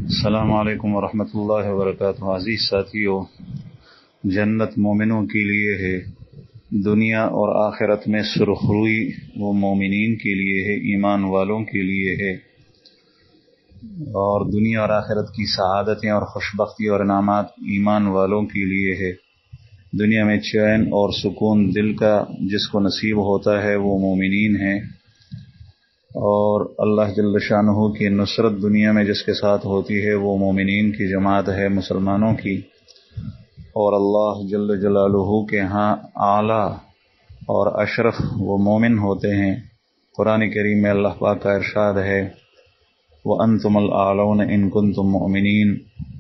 السلام علیکم ورحمۃ اللہ وبرکاتہ۔ عزیز ساتھیو، جنت مومنوں کے لیے ہے، دنیا اور آخرت میں سرخروئی وہ مومنین کے لیے ہے، ایمان والوں کے لیے ہے، اور دنیا اور آخرت کی سعادتیں اور خوشبختی اور انعامات ایمان والوں کے لیے ہے۔ دنیا میں چین اور سکون دل کا جس کو نصیب ہوتا ہے وہ مومنین ہیں، اور اللہ جل شانہ کی نصرت دنیا میں جس کے ساتھ ہوتی ہے وہ مومنین کی جماعت ہے، مسلمانوں کی، اور اللہ جل جلالہ کے ہاں اعلیٰ اور اشرف وہ مومن ہوتے ہیں۔ قرآن کریم میں اللہ پاک کا ارشاد ہے، وَأَنْتُمُ الْأَعْلَوْنَ إِن كُنتُم مُؤْمِنِينَ،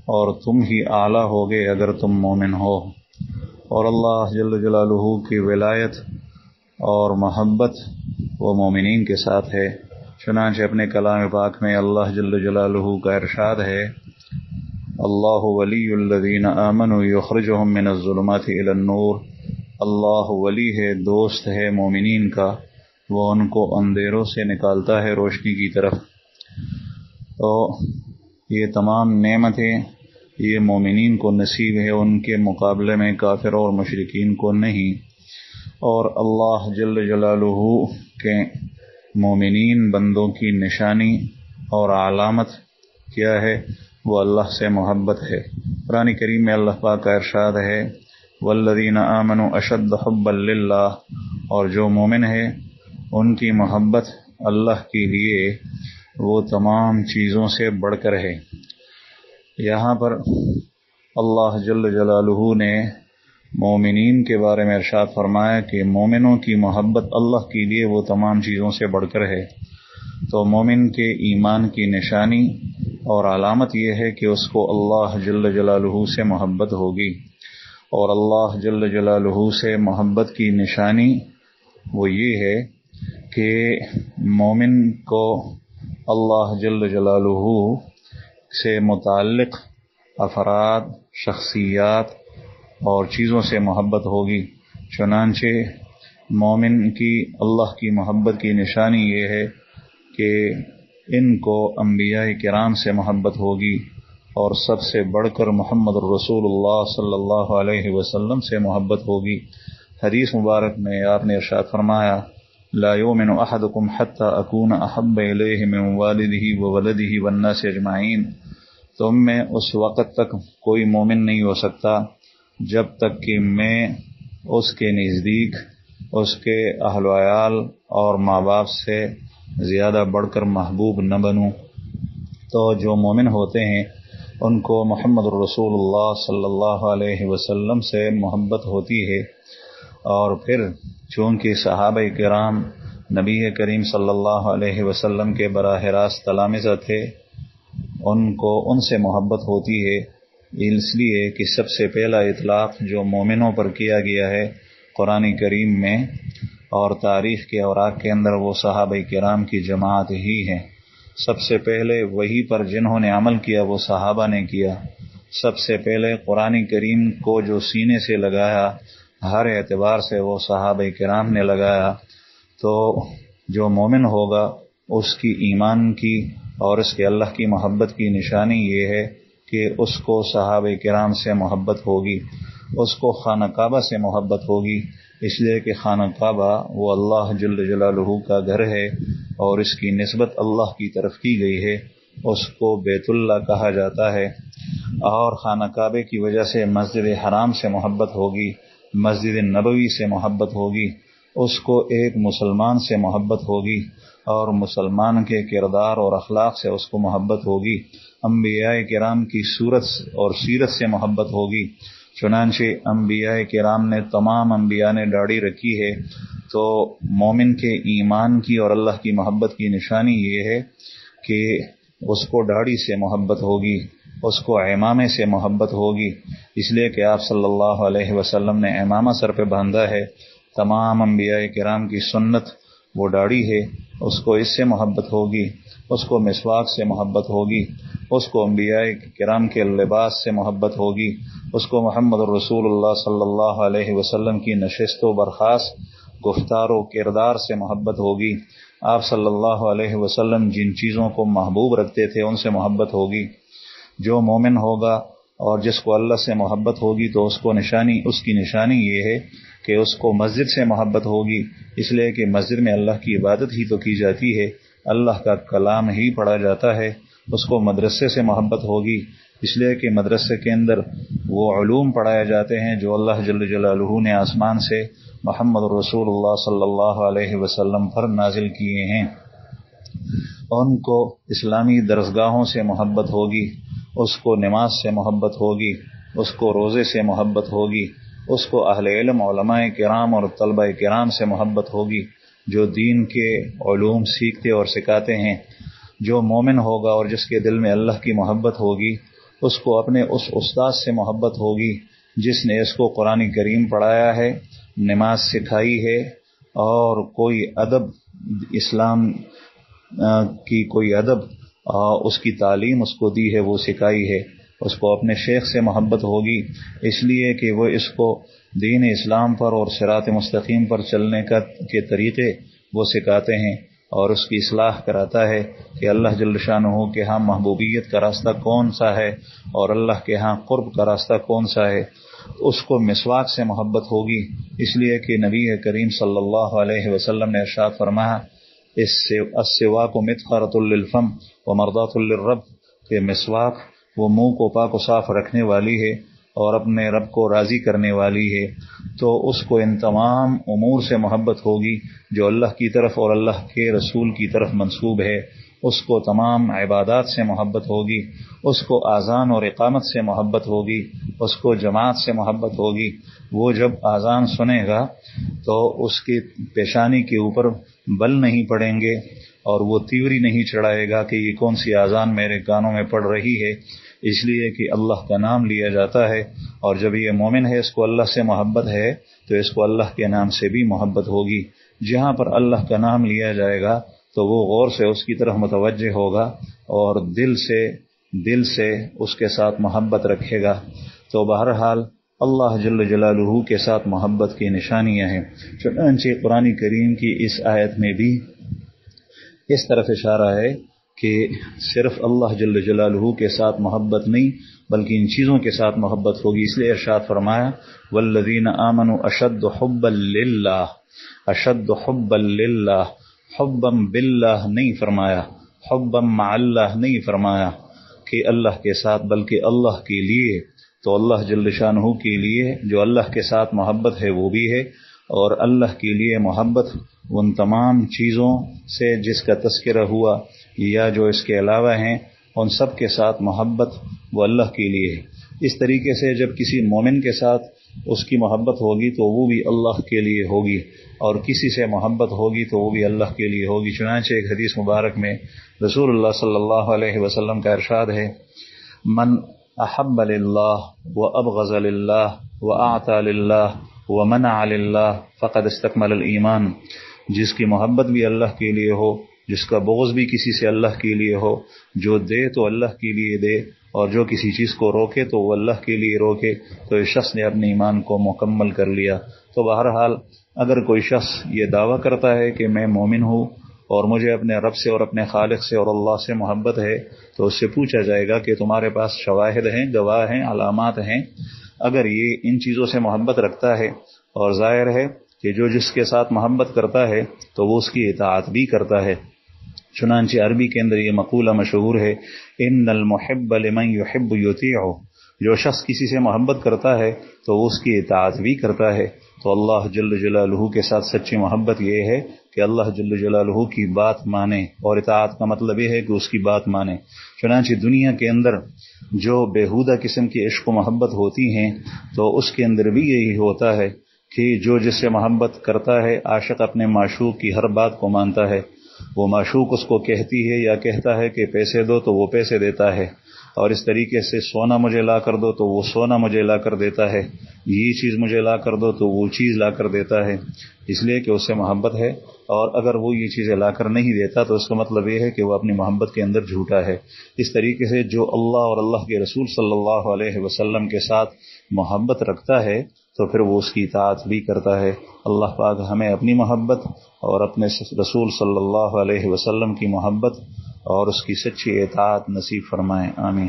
اور تم ہی اعلیٰ ہوگے اگر تم مومن ہو۔ اور اللہ جل جلالہ کی ولایت اور محبت وہ مومنین کے ساتھ ہے، چنانچہ اپنے کلام پاک میں اللہ جل جلالہ کا ارشاد ہے، اللہ ولی الذین آمنوا یخرجہم من الظلمات الی النور، اللہ ولی ہے، دوست ہے مومنین کا، وہ ان کو اندھیروں سے نکالتا ہے روشنی کی طرف۔ تو یہ تمام نعمتیں یہ مومنین کو نصیب ہے، ان کے مقابلے میں کافر اور مشرکین کو نہیں۔ اور اللہ جل جلالہ کے مومنین بندوں کی نشانی اور علامت کیا ہے؟ وہ اللہ سے محبت ہے۔ قرآن کریم میں اللہ پاک کا ارشاد ہے، والذین آمنوا اشد حبا للہ، اور جو مومن ہے ان کی محبت اللہ کے لیے وہ تمام چیزوں سے بڑھ کر ہے۔ یہاں پر اللہ جل جلالہ نے مومنین کے بارے میں ارشاد فرمایا کہ مومنوں کی محبت اللہ کے لیے وہ تمام چیزوں سے بڑھ کر ہے۔ تو مومن کے ایمان کی نشانی اور علامت یہ ہے کہ اس کو اللہ جل جلالہ سے محبت ہوگی، اور اللہ جل جلالہ سے محبت کی نشانی وہ یہ ہے کہ مومن کو اللہ جل جلالہ سے متعلق افراد، شخصیات اور چیزوں سے محبت ہوگی۔ چنانچہ مومن کی اللہ کی محبت کی نشانی یہ ہے کہ ان کو انبیاء کرام سے محبت ہوگی، اور سب سے بڑھ کر محمد رسول اللہ صلی اللہ علیہ وسلم سے محبت ہوگی۔ حدیث مبارک میں آپ نے ارشاد فرمایا، لا یؤمن احدکم حتی اکون احب الیہ من والدہ وولدہ والناس اجمعین، تم میں اس وقت تک کوئی مومن نہیں ہو سکتا جب تک کہ میں اس کے نزدیک اس کے اہل و عیال اور ماں باپ سے زیادہ بڑھ کر محبوب نہ بنوں۔ تو جو مومن ہوتے ہیں ان کو محمد رسول اللہ صلی اللہ علیہ وسلم سے محبت ہوتی ہے، اور پھر چونکہ صحابہ کرام نبی کریم صلی اللہ علیہ وسلم کے براہ راست تلامذہ تھے، ان کو ان سے محبت ہوتی ہے، اس لیے کہ سب سے پہلا اطلاق جو مومنوں پر کیا گیا ہے قرآن کریم میں اور تاریخ کے اوراق کے اندر وہ صحابہ کرام کی جماعت ہی ہے۔ سب سے پہلے وحی پر جنہوں نے عمل کیا وہ صحابہ نے کیا۔ سب سے پہلے قرآن کریم کو جو سینے سے لگایا ہر اعتبار سے وہ صحابہ کرام نے لگایا۔ تو جو مومن ہوگا اس کی ایمان کی اور اس کے اللہ کی محبت کی نشانی یہ ہے کہ اس کو صحابہ کرام سے محبت ہوگی، اس کو خانہ کعبہ سے محبت ہوگی، اس لیے کہ خانہ کعبہ وہ اللہ جل جلالہ کا گھر ہے اور اس کی نسبت اللہ کی طرف کی گئی ہے، اس کو بیت اللہ کہا جاتا ہے۔ اور خانہ کعبے کی وجہ سے مسجد حرام سے محبت ہوگی، مسجد نبوی سے محبت ہوگی، اس کو ایک مسلمان سے محبت ہوگی، اور مسلمان کے کردار اور اخلاق سے اس کو محبت ہوگی، انبیاء کرام کی صورت اور سیرت سے محبت ہوگی۔ چنانچہ انبیاء کرام نے تمام انبیاء نے داڑھی رکھی ہے، تو مومن کے ایمان کی اور اللہ کی محبت کی نشانی یہ ہے کہ اس کو داڑھی سے محبت ہوگی، اس کو عمامے سے محبت ہوگی، اس لیے کہ آپ صلی اللہ علیہ وسلم نے عمامہ سر پہ باندھا ہے۔ تمام انبیاء کرام کی سنت وہ داڑھی ہے، اس کو اس سے محبت ہوگی، اس کو مسواک سے محبت ہوگی، اس کو انبیاء کرام کے لباس سے محبت ہوگی، اس کو محمد رسول اللہ صلی اللہ علیہ وسلم کی نشست و برخاست گفتار و کردار سے محبت ہوگی، آپ صلی اللہ علیہ وسلم جن چیزوں کو محبوب رکھتے تھے ان سے محبت ہوگی۔ جو مومن ہوگا اور جس کو اللہ سے محبت ہوگی تو اس کی نشانی یہ ہے کہ اس کو مسجد سے محبت ہوگی، اس لیے کہ مسجد میں اللہ کی عبادت ہی تو کی جاتی ہے، اللہ کا کلام ہی پڑھا جاتا ہے۔ اس کو مدرسے سے محبت ہوگی، اس لیے کہ مدرسے کے اندر وہ علوم پڑھائے جاتے ہیں جو اللہ جل جلالہ نے آسمان سے محمد رسول اللہ صلی اللہ علیہ وسلم پر نازل کیے ہیں۔ ان کو اسلامی درسگاہوں سے محبت ہوگی، اس کو نماز سے محبت ہوگی، اس کو روزے سے محبت ہوگی، اس کو اہل علم علماء کرام اور طلبہ کرام سے محبت ہوگی جو دین کے علوم سیکھتے اور سکھاتے ہیں۔ جو مومن ہوگا اور جس کے دل میں اللہ کی محبت ہوگی اس کو اپنے اس استاد سے محبت ہوگی جس نے اس کو قرآن کریم پڑھایا ہے، نماز سکھائی ہے، اور کوئی ادب اسلام کی کوئی ادب اس کی تعلیم اس کو دی ہے، وہ سکھائی ہے۔ اس کو اپنے شیخ سے محبت ہوگی اس لیے کہ وہ اس کو دین اسلام پر اور صراط مستقیم پر چلنے کے طریقے وہ سکھاتے ہیں اور اس کی اصلاح کراتا ہے کہ اللہ جل شانہ کے ہاں محبوبیت کا راستہ کون سا ہے اور اللہ کے ہاں قرب کا راستہ کون سا ہے۔ اس کو مسواک سے محبت ہوگی اس لیے کہ نبی کریم صلی اللہ علیہ وسلم نے ارشاد فرمایا السواک مطہرۃ للفم ومرضاۃ للرب، کہ مسواک وہ منہ کو پاک و صاف رکھنے والی ہے اور اپنے رب کو راضی کرنے والی ہے۔ تو اس کو ان تمام امور سے محبت ہوگی جو اللہ کی طرف اور اللہ کے رسول کی طرف منسوب ہے۔ اس کو تمام عبادات سے محبت ہوگی، اس کو اذان اور اقامت سے محبت ہوگی، اس کو جماعت سے محبت ہوگی۔ وہ جب اذان سنے گا تو اس کی پیشانی کے اوپر بل نہیں پڑیں گے اور وہ تیوری نہیں چڑھائے گا کہ یہ کون سی اذان میرے کانوں میں پڑ رہی ہے، اس لیے کہ اللہ کا نام لیا جاتا ہے، اور جب یہ مومن ہے اس کو اللہ سے محبت ہے تو اس کو اللہ کے نام سے بھی محبت ہوگی۔ جہاں پر اللہ کا نام لیا جائے گا تو وہ غور سے اس کی طرف متوجہ ہوگا اور دل سے اس کے ساتھ محبت رکھے گا۔ تو بہرحال اللہ جل جلالہ کے ساتھ محبت کی نشانیاں ہیں۔ چنانچہ قرآن کریم کی اس آیت میں بھی اس طرف اشارہ ہے کہ صرف اللہ جل جلالہ کے ساتھ محبت نہیں بلکہ ان چیزوں کے ساتھ محبت ہوگی، اس لیے ارشاد فرمایا والذین آمنوا اشد حبا للہ، اشد حبا للہ، حبا باللہ نہیں فرمایا، حبا مع اللہ نہیں فرمایا کہ اللہ کے ساتھ، بلکہ اللہ کے لیے۔ تو اللہ جل شانہ کے لیے جو اللہ کے ساتھ محبت ہے وہ بھی ہے، اور اللہ کے لیے محبت ان تمام چیزوں سے جس کا تذکرہ ہوا یا جو اس کے علاوہ ہیں ان سب کے ساتھ محبت وہ اللہ کے لیے ہے۔ اس طریقے سے جب کسی مومن کے ساتھ اس کی محبت ہوگی تو وہ بھی اللہ کے لیے ہوگی، اور کسی سے محبت ہوگی تو وہ بھی اللہ کے لیے ہوگی۔ چنانچہ ایک حدیث مبارک میں رسول اللہ صلی اللہ علیہ وسلم کا ارشاد ہے من احب للہ وابغض للہ واعطى للہ ومنع للہ فقد استکمل الایمان، جس کی محبت بھی اللہ کے لیے ہو، جس کا بغض بھی کسی سے اللہ کے لیے ہو، جو دے تو اللہ کے لیے دے اور جو کسی چیز کو روکے تو وہ اللہ کے لیے روکے، تو اس شخص نے اپنے ایمان کو مکمل کر لیا۔ تو بہرحال اگر کوئی شخص یہ دعویٰ کرتا ہے کہ میں مومن ہوں اور مجھے اپنے رب سے اور اپنے خالق سے اور اللہ سے محبت ہے، تو اس سے پوچھا جائے گا کہ تمہارے پاس شواہد ہیں، گواہ ہیں، علامات ہیں؟ اگر یہ ان چیزوں سے محبت رکھتا ہے اور ظاہر ہے کہ جو جس کے ساتھ محبت کرتا ہے تو وہ اس کی اطاعت بھی کرتا ہے۔ چنانچہ عربی کے اندر یہ مقولہ مشہور ہے ان المحب لمن يحب يطيعه، جو شخص کسی سے محبت کرتا ہے تو وہ اس کی اطاعت بھی کرتا ہے۔ تو اللہ جل جلالہ کے ساتھ سچی محبت یہ ہے کہ اللہ جل جلالہ کی بات مانے، اور اطاعت کا مطلب یہ ہے کہ اس کی بات مانے۔ چنانچہ دنیا کے اندر جو بیہودہ قسم کی عشق و محبت ہوتی ہیں تو اس کے اندر بھی یہی ہوتا ہے کہ جو جس سے محبت کرتا ہے عاشق اپنے معشوق کی ہر بات کو مانتا ہے، وہ معشوق اس کو کہتی ہے یا کہتا ہے کہ پیسے دو تو وہ پیسے دیتا ہے، اور اس طریقے سے سونا مجھے لا کر دو تو وہ سونا مجھے لا کر دیتا ہے، یہ چیز مجھے لا کر دو تو وہ چیز لا کر دیتا ہے، اس لیے کہ اس سے محبت ہے۔ اور اگر وہ یہ چیزیں لا کر نہیں دیتا تو اس کا مطلب یہ ہے کہ وہ اپنی محبت کے اندر جھوٹا ہے۔ اس طریقے سے جو اللہ اور اللہ کے رسول صلی اللہ علیہ وسلم کے ساتھ محبت رکھتا ہے تو پھر وہ اس کی اطاعت بھی کرتا ہے۔ اللہ پاک ہمیں اپنی محبت اور اپنے رسول صلی اللہ علیہ وسلم کی محبت اور اس کی سچی اطاعت نصیب فرمائیں، آمین۔